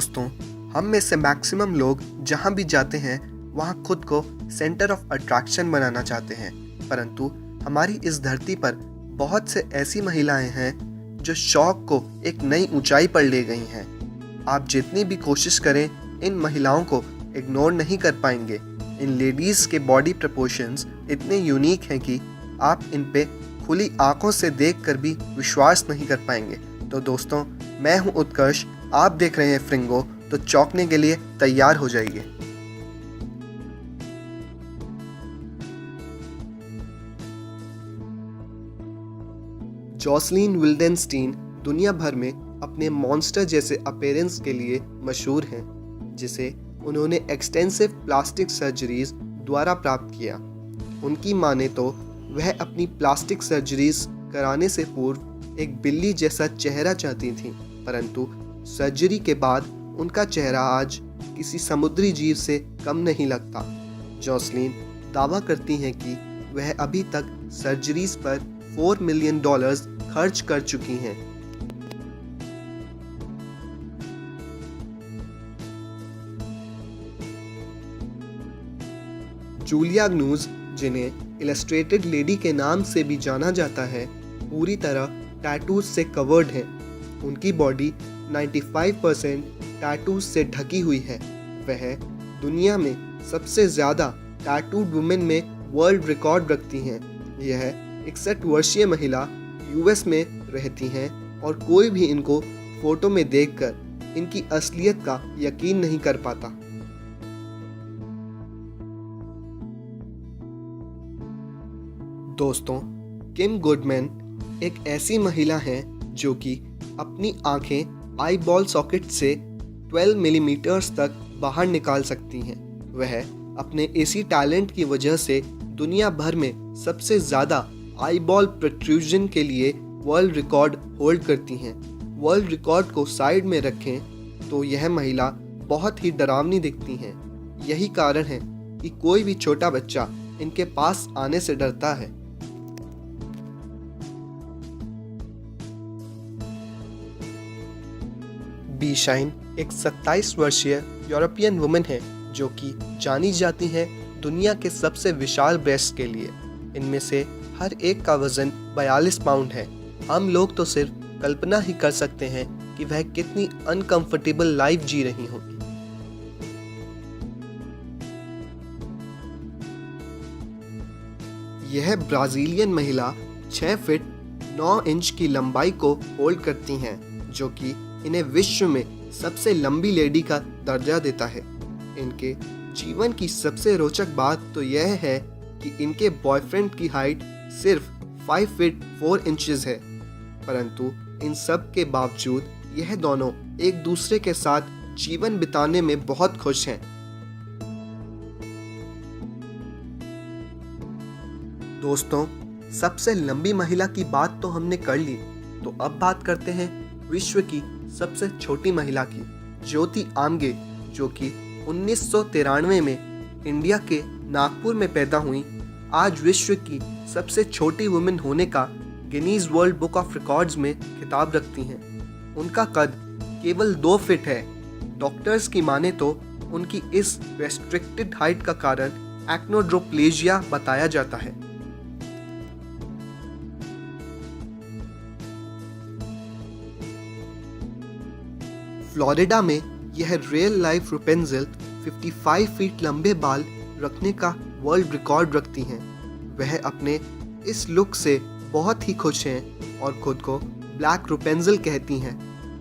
दोस्तों, हम में से मैक्सिमम लोग जहाँ भी जाते हैं वहाँ खुद को सेंटर ऑफ अट्रैक्शन बनाना चाहते हैं, परंतु हमारी इस धरती पर बहुत से ऐसी महिलाएं हैं जो शौक को एक नई ऊंचाई पर ले गई हैं। आप जितनी भी कोशिश करें इन महिलाओं को इग्नोर नहीं कर पाएंगे। इन लेडीज़ के बॉडी प्रपोर्शंस इतने यूनिक हैं कि आप इन पे खुली आंखों से देखकर भी विश्वास नहीं कर पाएंगे। तो दोस्तों, मैं हूं उत्कर्ष, आप देख रहे हैं फ्रिंगो, तो चौंकने के लिए तैयार हो जाइए। जॉसलीन विल्डेनस्टीन दुनिया भर में अपने मॉन्स्टर जैसे अपीयरेंस के लिए मशहूर हैं, जिसे उन्होंने एक्सटेंसिव प्लास्टिक सर्जरीज द्वारा प्राप्त किया। उनकी माने तो वह अपनी प्लास्टिक सर्जरीज कराने से पूर्व एक बिल्ली जैसा चेहरा चाहती थीं, परंतु सर्जरी के बाद उनका चेहरा आज किसी समुद्री जीव से कम नहीं लगता। जॉसलीन दावा करती हैं कि वह अभी तक सर्जरीज पर $4 मिलियन खर्च कर चुकी हैं। जूलिया ग्नूज, जिन्हें इलस्ट्रेटेड लेडी के नाम से भी जाना जाता है, पूरी तरह टैटूज से कवर्ड है। उनकी बॉडी 95% टैटूज से ढकी हुई है। वह दुनिया में सबसे ज़्यादा टैटूड वुमेन में वर्ल्ड रिकॉर्ड रखती हैं। यह 61 वर्षीय महिला यूएस में रहती हैं और कोई भी इनको फोटो में देखकर इनकी असलियत का यकीन नहीं कर पाता। दोस्तों, किम गुडमैन एक ऐसी महिला है जो कि अपनी आंखें आई बॉल सॉकेट से 12 मिलीमीटर्स तक बाहर निकाल सकती हैं। वह अपने इसी टैलेंट की वजह से दुनिया भर में सबसे ज़्यादा आई बॉल प्रोट्रूजन के लिए वर्ल्ड रिकॉर्ड होल्ड करती हैं। वर्ल्ड रिकॉर्ड को साइड में रखें तो यह महिला बहुत ही डरावनी दिखती हैं। यही कारण है कि कोई भी छोटा बच्चा इनके पास आने से डरता है। बी शाइन एक 27 वर्षीय यूरोपियन वुमेन है जो कि जानी जाती है दुनिया के सबसे विशाल ब्रेस्ट के लिए। इनमें से हर एक का वजन 42 पाउंड है। हम लोग तो सिर्फ कल्पना ही कर सकते हैं कि वह कितनी अनकंफर्टेबल लाइफ जी रही होंगी। यह ब्राजीलियन महिला 6 फीट 9 इंच की लंबाई को होल्ड करती हैं, जो कि इन्हें विश्व में सबसे लंबी लेडी का दर्जा देता है। इनके जीवन की सबसे रोचक बात तो यह है कि इनके बॉयफ्रेंड की हाइट सिर्फ 5 फीट 4 इंचेस है, परंतु इन सब के बावजूद यह दोनों एक दूसरे के साथ जीवन बिताने में बहुत खुश हैं। दोस्तों, सबसे लंबी महिला की बात तो हमने कर ली, तो अब बात करते हैं विश्व की सबसे छोटी महिला की, ज्योति आमगे, जो कि 1993 में इंडिया के नागपुर में पैदा हुई। आज विश्व की सबसे छोटी वुमेन होने का Guinness world book of records में खिताब रखती हैं। उनका कद केवल 2 फीट है। डॉक्टर्स की माने तो उनकी इस रेस्ट्रिक्टेड हाइट का कारण एक्नोड्रोप्लेजिया बताया जाता है। फ्लोरिडा में यह रियल लाइफ रेपुंज़ेल 55 फीट लंबे बाल रखने का वर्ल्ड रिकॉर्ड रखती हैं। वह अपने इस लुक से बहुत ही खुश हैं और खुद को ब्लैक रेपुंज़ेल कहती हैं।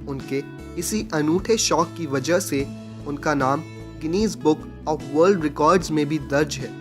उनके इसी अनूठे शौक की वजह से उनका नाम Guinness book of world records में भी दर्ज है।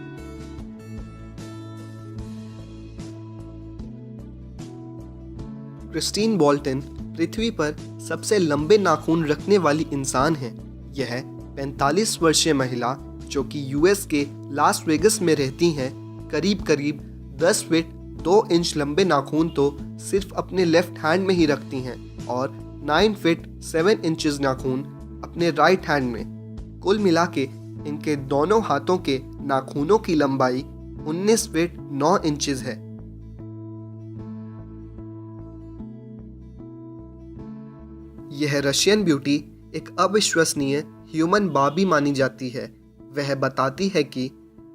क्रिस्टीन बॉल्टन पृथ्वी पर सबसे लंबे नाखून रखने वाली इंसान है। यह 45 वर्षीय महिला, जो कि यूएस के लास वेगस में रहती हैं, करीब 10 फीट 2 इंच लंबे नाखून तो सिर्फ अपने लेफ्ट हैंड में ही रखती हैं और 9 फीट 7 इंचेस नाखून अपने राइट हैंड में। कुल मिला के इनके दोनों हाथों के नाखूनों की लंबाई 19 फीट 9 इंचेस है। यह रशियन ब्यूटी एक अविश्वसनीय ह्यूमन बाबी मानी जाती है। वह बताती है कि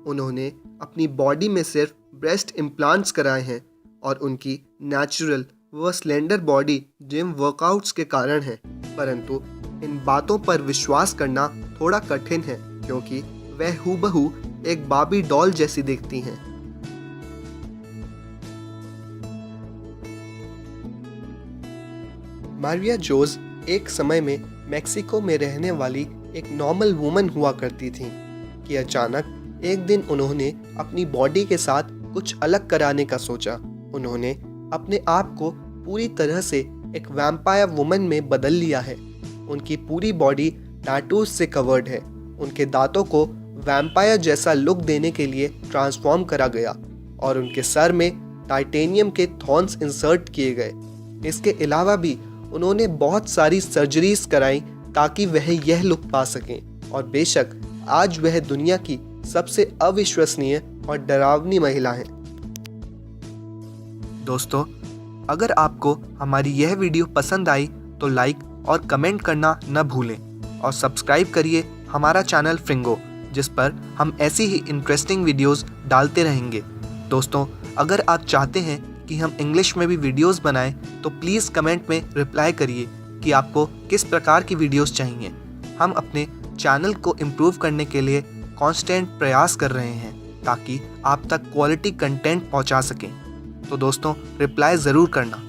उन्होंने अपनी बॉडी में सिर्फ ब्रेस्ट इम्प्लांट्स कराए हैं और उनकी नेचुरल व स्लेंडर बॉडी जिम वर्कआउट्स के कारण है। परंतु इन बातों पर विश्वास करना थोड़ा कठिन है क्योंकि वह हूबहू एक बाबी डॉल जैसी दिखती हैं। मारिया जोस एक समय में मेक्सिको में रहने वाली एक नॉर्मल वुमन हुआ करती थी कि अचानक एक दिन उन्होंने अपनी बॉडी के साथ कुछ अलग कराने का सोचा। उन्होंने अपने आप को पूरी तरह से एक वैम्पायर वुमन में बदल लिया है। उनकी पूरी बॉडी टैटूज से कवर्ड है। उनके दांतों को वैम्पायर जैसा लुक देने के लिए ट्रांसफॉर्म करा गया और उनके सर में टाइटेनियम के थॉर्न्स इंसर्ट किए गए। इसके अलावा भी उन्होंने बहुत सारी सर्जरीज कराई ताकि वह यह लुक पा सकें और बेशक आज वह दुनिया की सबसे अविश्वसनीय और डरावनी महिला हैं। दोस्तों, अगर आपको हमारी यह वीडियो पसंद आई तो लाइक और कमेंट करना न भूलें और सब्सक्राइब करिए हमारा चैनल फ्रिंगो, जिस पर हम ऐसी ही इंटरेस्टिंग वीडियोस डालते रहेंगे। दोस्तों, अगर आप चाहते हैं कि हम इंग्लिश में भी वीडियोस बनाएं तो प्लीज़ कमेंट में रिप्लाई करिए कि आपको किस प्रकार की वीडियोस चाहिए। हम अपने चैनल को इम्प्रूव करने के लिए कांस्टेंट प्रयास कर रहे हैं ताकि आप तक क्वालिटी कंटेंट पहुंचा सकें। तो दोस्तों, रिप्लाई ज़रूर करना।